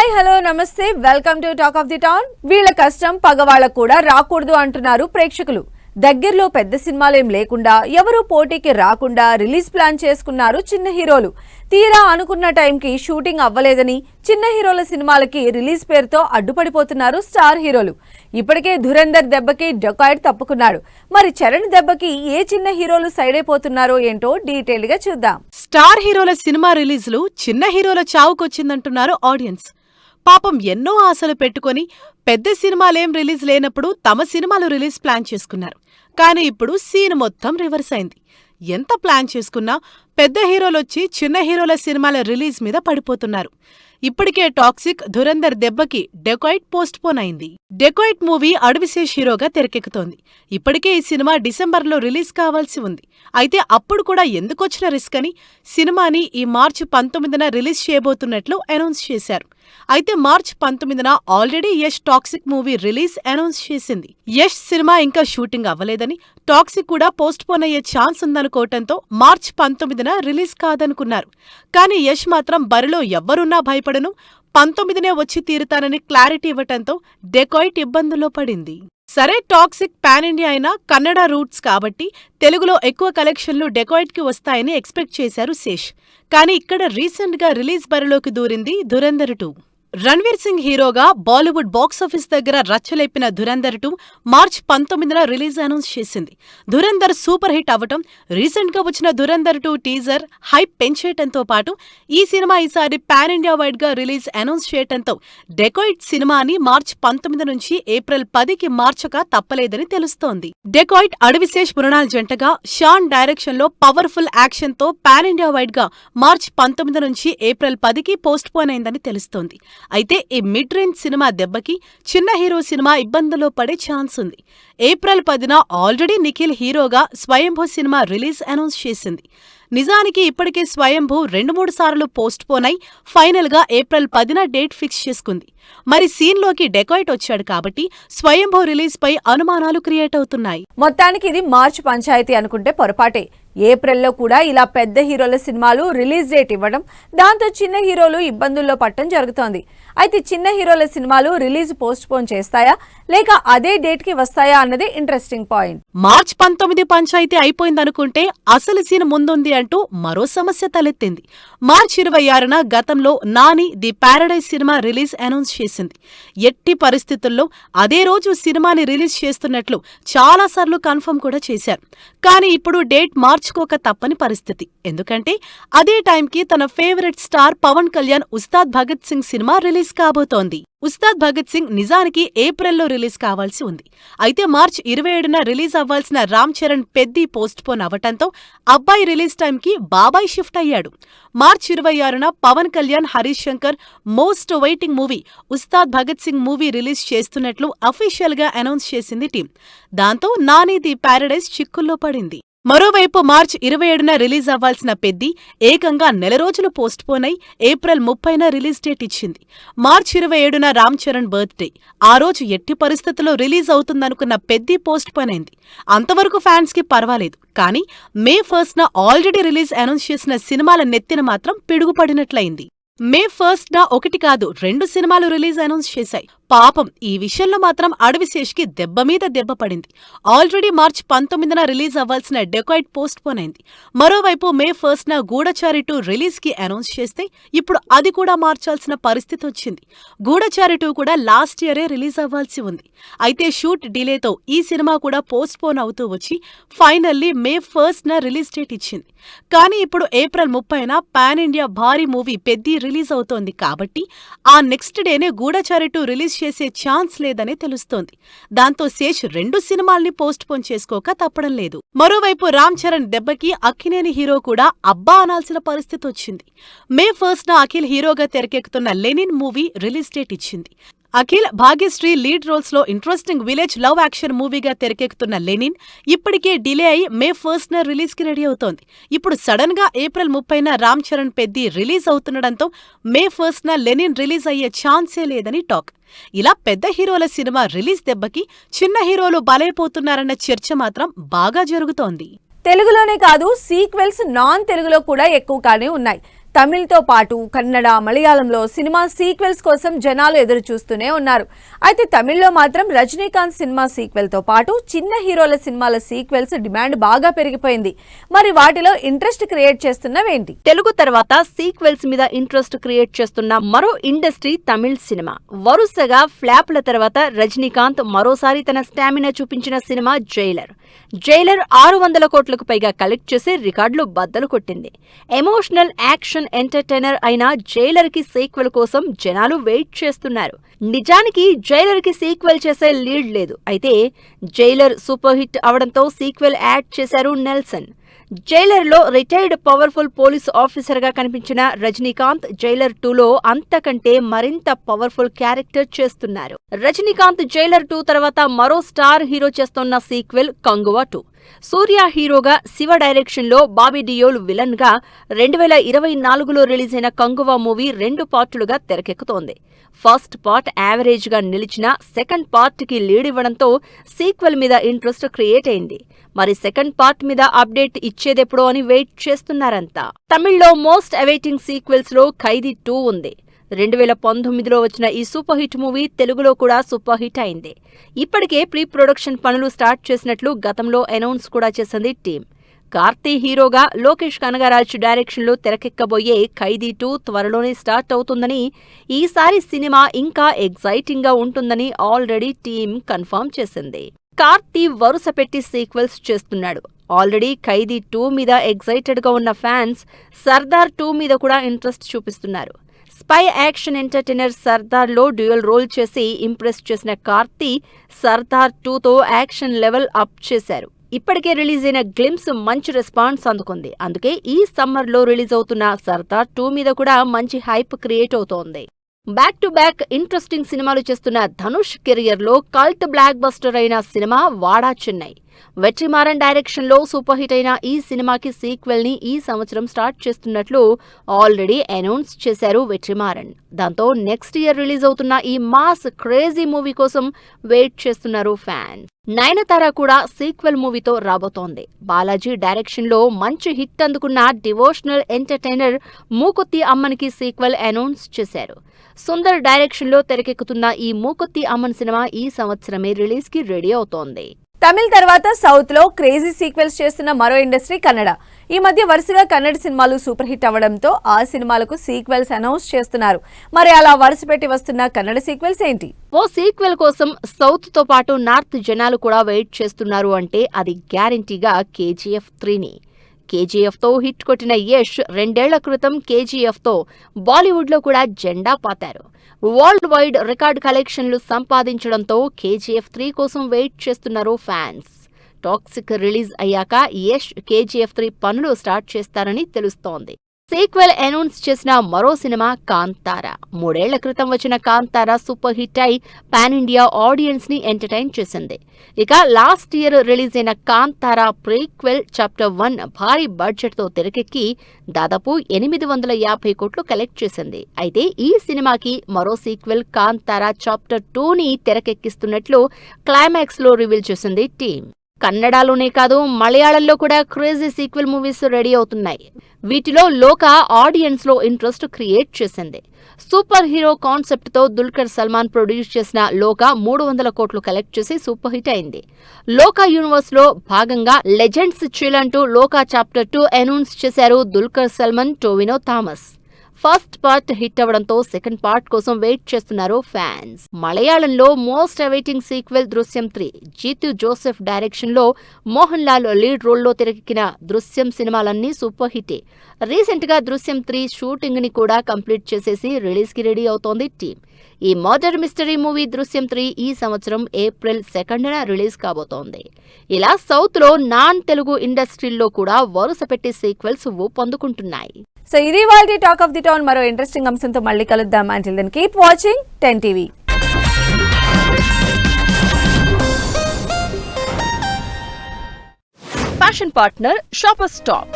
Hi hello నమస్తే welcome to talk of the town. వీళ్ళ కష్టం పగవాళ్ళకు కూడా రాకూడదు అంటున్నారు ప్రేక్షకులు. దగ్గరలో పెద్ద సినిమాలేం లేకుండా ఎవరు పోటీకి రాకుండా రిలీజ్ ప్లాన్ చేసుకున్నారు చిన్న హీరోలు. తీరా అనుకున్న టైంకి షూటింగ్ అవ్వలేదని చిన్న హీరోల సినిమాలకి రిలీజ్ పేరుతో అడ్డుపడిపోతున్నారు స్టార్ హీరోలు. ఇప్పటికే ధురంధర్ దెబ్బకి డెకాయిడ్ తప్పుకున్నాడు. మరి చరణ్ దెబ్బకి ఏ చిన్న హీరోలు సైడ్ అయిపోతున్నారో ఏంటో డీటెయిల్ గా చూద్దాం. స్టార్ హీరోల సినిమా రిలీజ్లు చిన్న హీరోల చావుకొచ్చిందంటున్నారు ఆడియన్స్. పాపం ఎన్నో ఆశలు పెట్టుకుని పెద్ద సినిమాలేం రిలీజ్ లేనప్పుడు తమ సినిమాలు రిలీజ్ ప్లాన్ చేసుకున్నారు. కానీ ఇప్పుడు సీన్ మొత్తం రివర్స్ అయింది. ఎంత ప్లాన్ చేసుకున్నా పెద్ద హీరోలొచ్చి చిన్న హీరోల సినిమాల రిలీజ్ మీద పడిపోతున్నారు. ఇప్పటికే టాక్సిక్ ధురంధర్ దెబ్బకి డెకాయిట్ పోస్ట్ పోన్ అయింది. డెకాయిట్ మూవీ అడవిశేష్ హీరోగా తెరకెక్కుతోంది. ఇప్పటికే ఈ సినిమా డిసెంబర్లో రిలీజ్ కావాల్సి ఉంది. అయితే అప్పుడు కూడా ఎందుకొచ్చిన రిస్క్ అని సినిమాని ఈ మార్చి 19న రిలీజ్ చేయబోతున్నట్లు అనౌన్స్ చేశారు. అయితే మార్చి 19న already Yash Toxic movie release announce చేసింది. యష్ సినిమా ఇంకా షూటింగ్ అవ్వలేదని, టాక్సిక్ కూడా పోస్ట్ పోన్ అయ్యే ఛాన్స్ ఉందనుకోవటంతో మార్చి 19న రిలీజ్ కాదనుకున్నారు. కానీ యష్ మాత్రం బరిలో ఎవ్వరున్నా భయపడను, 19నే వచ్చి తీరుతానని క్లారిటీ ఇవ్వటంతో డెకాయిట్ ఇబ్బందుల్లో పడింది. సరే, టాక్సిక్ పాన్ ఇండియా అయినా కన్నడ రూట్స్ కాబట్టి తెలుగులో ఎక్కువ కలెక్షన్లు డెకాయిట్కి వస్తాయని ఎక్స్పెక్ట్ చేశారు శేష్. కానీ ఇక్కడ రీసెంట్గా రిలీజ్ బరిలోకి దూరింది ధురంధర్ 2. రణ్వీర్ సింగ్ హీరోగా బాలీవుడ్ బాక్సాఫీస్ దగ్గర రచ్చలేపిన ధురంధర్ 2 మార్చి 19న రిలీజ్ అనౌన్స్ చేసింది. ధురంధర్ సూపర్ హిట్ అవ్వటం, రీసెంట్గా వచ్చిన ధురంధర్ 2 టీజర్ హైప్ పెంచేయటంతో పాటు ఈ సినిమా ఈసారి పాన్ ఇండియా వైడ్ గా రిలీజ్ అనౌన్స్ చేయటంతో డెకాయిట్ సినిమాని మార్చి 19 నుంచి ఏప్రిల్ 10కి మార్చక తప్పలేదని తెలుస్తోంది. డెకాయిట్ అడవిశేష్ మృణాల్ జంటగా షాన్ డైరెక్షన్ లో పవర్ఫుల్ యాక్షన్ తో పాన్ ఇండియా వైడ్ గా మార్చి 19 నుంచి ఏప్రిల్ 10కి పోస్ట్ పోన్ అయిందని తెలుస్తోంది. అయితే ఈ మిడ్ రేంజ్ సినిమా దెబ్బకి చిన్న హీరో సినిమా ఇబ్బందులో పడే ఛాన్స్ ఉంది. ఏప్రిల్ 10న ఆల్రెడీ నిఖిల్ హీరోగా స్వయంభూ సినిమా రిలీజ్ అనౌన్స్ చేసింది. నిజానికి ఇప్పటికే స్వయంభూ 2-3 సార్లు పోస్ట్ పోన్ అయి ఫైనల్ గా ఏప్రిల్ 10న డేట్ ఫిక్స్ చేసుకుంది. మరి సీన్లోకి డెకాయిట్ వచ్చాడు కాబట్టి స్వయంభూ రిలీజ్ పై అనుమానాలు క్రియేట్ అవుతున్నాయి. మొత్తానికి ఇది మార్చి పంచాయతీ అనుకుంటే పొరపాటే. ఏప్రిల్లో కూడా ఇలా పెద్ద హీరోల సినిమాలు రిలీజ్ డేట్ ఇవ్వడం, దాంతో చిన్న హీరోలు ఇబ్బందుల్లో పట్టడం జరుగుతోంది. అయితే చిన్న హీరోల సినిమాలు రిలీజ్ పోస్ట్ పోన్ చేస్తాయా లేక అదే డేట్ కి వస్తాయా అన్నది ఇంట్రెస్టింగ్ పాయింట్. మార్చి 19 పంచాయతీ అయిపోయిందనుకుంటే అసలు సీన్ ముందుంది అంటూ మరో సమస్య తలెత్తింది. మార్చి 26న గతంలో Nani the Paradise cinema release announce చేసింది. ఎట్టి పరిస్థితుల్లో అదే రోజు సినిమాని రిలీజ్ చేస్తున్నట్లు చాలాసార్లు కన్ఫర్మ్ కూడా చేశారు. కానీ ఇప్పుడు డేట్ మార్చుకోక తప్పని పరిస్థితి. ఎందుకంటే అదే టైంకి తన favourite star Pawan Kalyan Ustaad Bhagat Singh cinema release కాబోతోంది. ఉస్తాద్ భగత్ సింగ్ నిజానికి ఏప్రిల్లో రిలీజ్ కావాల్సి ఉంది. అయితే మార్చి 27న రిలీజ్ అవ్వాల్సిన రామ్ చరణ్ పెద్ది పోస్ట్ పోన్ అవ్వటంతో అబ్బాయి రిలీజ్ టైంకి బాబాయ్ షిఫ్ట్ అయ్యాడు. మార్చి 26న Pawan Kalyan, Harish Shankar most waiting movie Ustaad Bhagat Singh movie release చేస్తున్నట్లు అఫీషియల్ గా అనౌన్స్ చేసింది టీం. దాంతో నాని ది ప్యారడైజ్ చిక్కుల్లో పడింది. మరోవైపు మార్చి 27న రిలీజ్ అవ్వాల్సిన పెద్ది ఏకంగా నెల రోజులు పోస్ట్ పోన్ అయి ఏప్రిల్ 30న రిలీజ్ డేట్ ఇచ్చింది. మార్చి 27న రామ్ చరణ్ బర్త్డే. ఆ రోజు ఎట్టి పరిస్థితుల్లో రిలీజ్ అవుతుందనుకున్న పెద్ది పోస్ట్ పోన్ అయింది. అంతవరకు ఫ్యాన్స్ కి పర్వాలేదు. కానీ మే 1న ఆల్రెడీ రిలీజ్ అనౌన్స్ చేసిన సినిమాల నెత్తిన మాత్రం పిడుగుపడినట్లయింది. మే 1న 1 కాదు 2 సినిమాలు రిలీజ్ అనౌన్స్ చేశాయి. పాపం ఈ విషయంలో మాత్రం అడవిశేష్కి దెబ్బ మీద దెబ్బ పడింది. ఆల్రెడీ మార్చి 19న రిలీజ్ అవ్వాల్సిన డెకాయిట్ పోస్ట్ పోన్ అయింది. మరోవైపు మే 1న గూఢచారి 2 రిలీజ్ కి అనౌన్స్ చేస్తే ఇప్పుడు అది కూడా మార్చాల్సిన పరిస్థితి వచ్చింది. గూఢచారి 2 కూడా లాస్ట్ ఇయరే రిలీజ్ అవ్వాల్సి ఉంది. అయితే షూట్ డిలేతో ఈ సినిమా కూడా పోస్ట్ పోన్ అవుతూ వచ్చి ఫైనల్లీ మే 1న రిలీజ్ డేట్ ఇచ్చింది. కానీ ఇప్పుడు ఏప్రిల్ 30న పాన్ ఇండియా భారీ మూవీ పెద్ది రిలీజ్ అవుతోంది కాబట్టి ఆ నెక్స్ట్ డేనే గూఢచారి 2 రిలీజ్ చేసే ఛాన్స్ లేదనే తెలుస్తోంది. దాంతో శేష్ 2 సినిమాల్ని పోస్ట్ పోన్ చేసుకోక తప్పడం లేదు. మరోవైపు రామ్ చరణ్ దెబ్బకి అక్కినేని హీరో కూడా అబ్బా అనాల్సిన పరిస్థితి వచ్చింది. మే 1న అఖిల్ హీరోగా తెరకెక్కుతున్న లెనిన్ మూవీ రిలీజ్ డేట్ ఇచ్చింది. అఖిల్, భాగ్యశ్రీ లీడ్ రోల్స్ లో ఇంట్రెస్టింగ్ విలేజ్ లవ్ యాక్షన్ మూవీగా తెరకెక్కుతున్న లెనిన్ ఇప్పటికే డిలే అయి మే 1న రిలీజ్ కి రెడీ అవుతోంది. ఇప్పుడు సడన్ గా ఏప్రిల్ 30న రామ్ చరణ్ పెద్ది రిలీజ్ అవుతుండటంతో మే 1న లెనిన్ రిలీజ్ అయ్యే ఛాన్సే లేదని టాక్. ఇలా పెద్ద హీరోల సినిమా రిలీజ్ దెబ్బకి చిన్న హీరోలు బలైపోతున్నారన్న చర్చ మాత్రం బాగా జరుగుతోంది. తెలుగులోనే కాదు సీక్వెల్స్ నాన్ తెలుగులో కూడా ఎక్కువగానే ఉన్నాయి. తమిళ్తో పాటు కన్నడ, మలయాళంలో సినిమా సీక్వెల్స్ కోసం జనాలు ఎదురు చూస్తూనే ఉన్నారు. అయితే తమిళ్లో మాత్రం రజనీకాంత్ సినిమా సీక్వెల్ తో పాటు చిన్న హీరోల సినిమాల సీక్వెల్స్ డిమాండ్ బాగా పెరిగిపోయింది. మరి వాటిలో ఇంట్రెస్ట్ క్రియేట్ చేస్తున్నవేంటి? తెలుగు తర్వాత సీక్వెల్స్ మీద ఇంట్రెస్ట్ క్రియేట్ చేస్తున్న మరో ఇండస్ట్రీ తమిళ్ సినిమా. వరుసగా ఫ్లాప్ల తర్వాత రజనీకాంత్ మరోసారి తన స్టామినా చూపించిన సినిమా జైలర్. 600 కోట్లకు పైగా కలెక్ట్ చేసి రికార్డులు బద్దలు కొట్టింది. ఎమోషనల్ యాక్షన్ ఎంటర్టైనర్ అయిన జైలర్ కి సీక్వెల్ కోసం జనాలు వెయిట్ చేస్తున్నారు. నిజానికి జైలర్ కి సీక్వెల్ చేసే లీడ్ లేదు. అయితే జైలర్ సూపర్ హిట్ అవడంతో సీక్వెల్ యాడ్ చేశారు నెల్సన్. జైలర్ లో రిటైర్డ్ పవర్ఫుల్ పోలీస్ ఆఫీసర్ గా కనిపించిన రజనీకాంత్ జైలర్ 2లో అంతకంటే మరింత పవర్ఫుల్ క్యారెక్టర్ చేస్తున్నారు. రజనీకాంత్ జైలర్ 2 తర్వాత మరో స్టార్ హీరో చేస్తున్న సీక్వెల్ కంగువా 2. సూర్య హీరోగా, శివ డైరెక్షన్ లో బాబీ డియోల్ విలన్ గా 2024లో రిలీజ్ అయిన కంగువా మూవీ 2 పార్టులుగా తెరకెక్కుతోంది. ఫస్ట్ పార్ట్ యావరేజ్ గా నిలిచిన సెకండ్ పార్ట్ కి లీడ్ ఇవ్వడంతో సీక్వెల్ మీద ఇంట్రెస్ట్ క్రియేట్ అయింది. మరి సెకండ్ పార్ట్ మీద అప్డేట్ ఇచ్చేదెప్పుడో అని వెయిట్ చేస్తున్నారంతా. తమిళ్లో మోస్ట్ అవైటింగ్ సీక్వెల్స్ లో ఖైదీ 2 ఉంది. 2019లో వచ్చిన ఈ సూపర్ హిట్ మూవీ తెలుగులో కూడా సూపర్ హిట్ అయింది. ఇప్పటికే ప్రీ ప్రొడక్షన్ పనులు స్టార్ట్ చేసినట్లు గతంలో అనౌన్స్ కూడా చేసింది టీం. కార్తీ హీరోగా, లోకేష్ కనగరాజ్ డైరెక్షన్ లో తెరకెక్కబోయే ఖైదీ 2 త్వరలోనే స్టార్ట్ అవుతుందని, ఈసారి సినిమా ఇంకా ఎగ్జైటింగ్ గా ఉంటుందని ఆల్రెడీ టీం కన్ఫర్మ్ చేసింది. కార్తీ వరుస పెట్టి సీక్వెల్స్ చేస్తున్నాడు. ఆల్రెడీ ఖైదీ 2 మీద ఎగ్జైటెడ్ గా ఉన్న ఫ్యాన్స్ సర్దార్ 2 మీద కూడా ఇంట్రెస్ట్ చూపిస్తున్నారు. స్పై యాక్షన్ ఎంటర్టైనర్ సర్దార్ లో డ్యూయల్ రోల్ చేసి ఇంప్రెస్ చేసిన కార్తీ సర్దార్ 2తో యాక్షన్ లెవెల్ అప్ చేశారు. ఇప్పటికే రిలీజ్ అయిన గ్లిమ్స్ మంచి రెస్పాన్స్ అందుకుంది. అందుకే ఈ సమ్మర్ లో రిలీజ్ అవుతున్న సర్దార్ 2 మీద కూడా మంచి హైప్ క్రియేట్ అవుతోంది. బ్యాక్ టు బ్యాక్ ఇంట్రెస్టింగ్ సినిమాలు చేస్తున్న ధనుష్ కెరియర్ లో కల్ట్ బ్లాక్ బస్టర్ అయిన సినిమా వాడా చెన్నై. వెట్రిమారన్ డైరెక్షన్ లో సూపర్ హిట్ అయిన ఈ సినిమాకి సీక్వెల్ ని ఈ సంవత్సరం స్టార్ట్ చేస్తున్నట్లు ఆల్రెడీ అనౌన్స్ చేశారు వెట్రిమారన్. దాంతో నెక్స్ట్ ఇయర్ రిలీజ్ అవుతున్న ఈ మాస్ క్రేజీ మూవీ కోసం వెయిట్ చేస్తున్నారు ఫ్యాన్స్. నయనతార కూడా సీక్వెల్ మూవీతో రాబోతోంది. బాలాజీ డైరెక్షన్ లో మంచి హిట్ అందుకున్న డివోషనల్ ఎంటర్టైనర్ మూకుత్తి అమ్మన్కి సీక్వెల్ అనౌన్స్ చేశారు. సుందర్ డైరెక్షన్ లో తెరకెక్కుతున్న ఈ మూకుత్తి అమ్మన్ సినిమా ఈ సంవత్సరమే రిలీజ్ కి రెడీ అవుతోంది. తమిళ్ తర్వాత సౌత్ లో క్రేజీ సీక్వెల్స్ చేస్తున్న మరో ఇండస్ట్రీ కన్నడ. ఈ మధ్య వరుసగా కన్నడ సినిమాలు సూపర్ హిట్ అవ్వడంతో ఆ సినిమాలకు సీక్వెల్స్ అనౌన్స్ చేస్తున్నారు. మరి అలా వరుస పెట్టి వస్తున్న కన్నడ సీక్వెల్స్ ఏంటి? ఓ సీక్వెల్ కోసం సౌత్ తో పాటు నార్త్ జనాలు కూడా వెయిట్ చేస్తున్నారు అంటే అది గ్యారంటీగా KGF 3ని. KGF తో హిట్ కొట్టిన యష్ 2 ఏళ్ల క్రితం KGF తో బాలీవుడ్ లో కూడా జెండా పాతారు. వరల్డ్ వైడ్ రికార్డ్ కలెక్షన్లు సంపాదించడంతో KGF 3 కోసం వెయిట్ చేస్తున్నారు ఫ్యాన్స్. టాక్సిక్ రిలీజ్ అయ్యాక యష్ KGF 3 పనులు స్టార్ట్ చేస్తారని తెలుస్తోంది. సీక్వెల్ అనౌన్స్ చేసిన మరో సినిమా కాంతారా. 3 ఏళ్ల క్రితం వచ్చిన కాంతారా సూపర్ హిట్ అయి పాన్ ఇండియా ఆడియన్స్ ని ఎంటర్టైన్ చేసింది. ఇక లాస్ట్ ఇయర్ రిలీజ్ అయిన కాంతారా ప్రీక్వెల్ చాప్టర్ 1 భారీ బడ్జెట్ తో తెరకెక్కి దాదాపు 850 కోట్లు కలెక్ట్ చేసింది. అయితే ఈ సినిమాకి మరో సీక్వెల్ కాంతారా చాప్టర్ 2ని తెరకెక్కిస్తున్నట్లు క్లైమాక్స్ లో రివీల్ చేసింది టీం. కన్నడలోనే కాదు, మలయాళంలో కూడా క్రేజీ సీక్వెల్ మూవీస్ రెడీ అవుతున్నాయి. వీటిలో లోకా ఆడియన్స్ లో ఇంట్రెస్ట్ క్రియేట్ చేసింది. సూపర్ హీరో కాన్సెప్ట్ తో దుల్కర్ సల్మాన్ ప్రొడ్యూస్ చేసిన లోకా 300 కోట్లు కలెక్ట్ చేసి సూపర్ హిట్ అయింది. లోకా యూనివర్స్ లో భాగంగా లెజెండ్స్ చిల్ అంటూ లోకా చాప్టర్ 2 అనౌన్స్ చేశారు Dulquer Salman, Tovino Thomas. First part hit అవడంతో సెకండ్ పార్ట్ కోసం వెయిట్ చేస్తున్నారు ఫ్యాన్స్. మలయాళంలో మోస్ట్ అవైటింగ్ సీక్వెల్ దృశ్యం 3. జీతు జోసెఫ్ డైరెక్షన్ లో మోహన్ లాల్ లీడ్ రోల్ లో తెరకెక్కిన దృశ్యం సినిమాలన్నీ సూపర్ హిటే. రీసెంట్ గా దృశ్యం 3 షూటింగ్ ని కూడా కంప్లీట్ చేసేసి రిలీజ్ కి రెడీ అవుతోంది టీం. ఈ మర్డర్ మిస్టరీ మూవీ దృశ్యం 3 ఈ సంవత్సరం ఏప్రిల్ 2న రిలీజ్ కాబోతోంది. ఇలా సౌత్ లో నాన్ తెలుగు ఇండస్ట్రీల్లో కూడా వరుస పెట్టి సీక్వెల్స్ ఊపందుకుంటున్నాయి. సో ఇది వాళ్ళ టాక్ ఆఫ్ ది టౌన్. మరో ఇంట్రెస్టింగ్ అంశంతో మళ్ళీ కలుద్దాం. Until then keep watching 10 TV. Fashion partner Shopper stop.